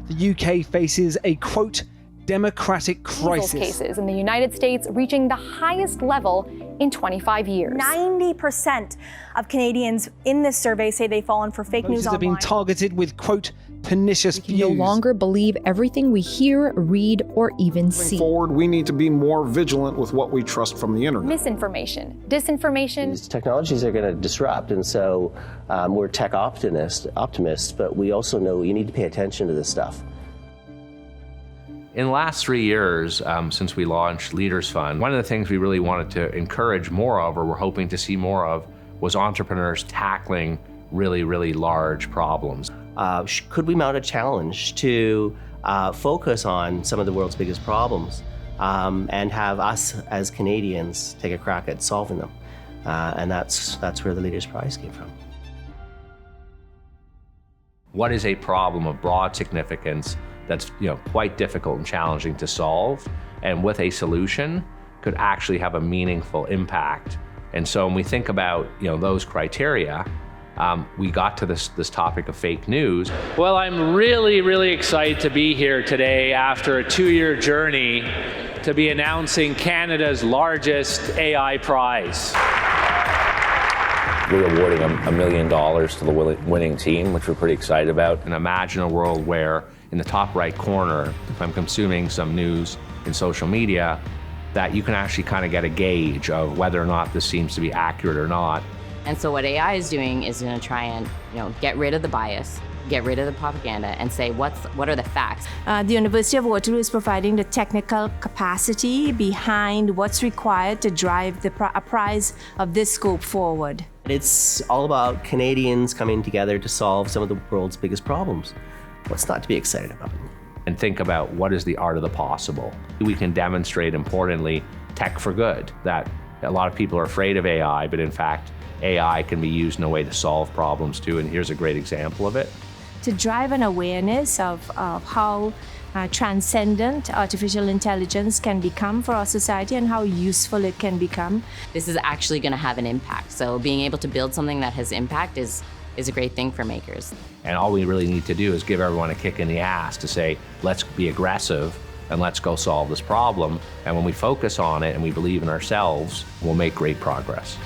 The UK faces a, quote, democratic crisis. Measles cases in the United States reaching the highest level in 25 years. 90% of Canadians in this survey say they've fallen for fake news Voters have been online. targeted with, quote, pernicious views. No longer believe everything we hear, read, or even see. Forward, we need to be more vigilant with what we trust from the internet. Misinformation, disinformation. These technologies are going to disrupt, and so we're tech optimists, but we also know you need to pay attention to this stuff. In the last 3 years, since we launched Leaders Fund, one of the things we really wanted to encourage more of, or we're hoping to see more of, was entrepreneurs tackling really, really large problems. Could we mount a challenge to focus on some of the world's biggest problems and have us as Canadians take a crack at solving them? And that's where the Leaders Prize came from. What is a problem of broad significance that's quite difficult and challenging to solve, and with a solution could actually have a meaningful impact? And so when we think about those criteria, we got to this topic of fake news. Well, I'm really, really excited to be here today after a 2-year journey to be announcing Canada's largest AI prize. We're awarding $1 million to the winning team, which we're pretty excited about. And imagine a world where in the top right corner, if I'm consuming some news in social media, that you can actually kind of get a gauge of whether or not this seems to be accurate or not. And so what AI is doing is going to try and get rid of the bias, get rid of the propaganda, and say what are the facts. The University of Waterloo is providing the technical capacity behind what's required to drive a prize of this scope forward. It's all about Canadians coming together to solve some of the world's biggest problems. What's not to be excited about? And think about what is the art of the possible. We can demonstrate, importantly, tech for good, that a lot of people are afraid of AI, but in fact, AI can be used in a way to solve problems too, and here's a great example of it. To drive an awareness of how transcendent artificial intelligence can become for our society and how useful it can become. This is actually going to have an impact. So being able to build something that has impact is a great thing for makers. And all we really need to do is give everyone a kick in the ass to say, let's be aggressive and let's go solve this problem. And when we focus on it and we believe in ourselves, we'll make great progress.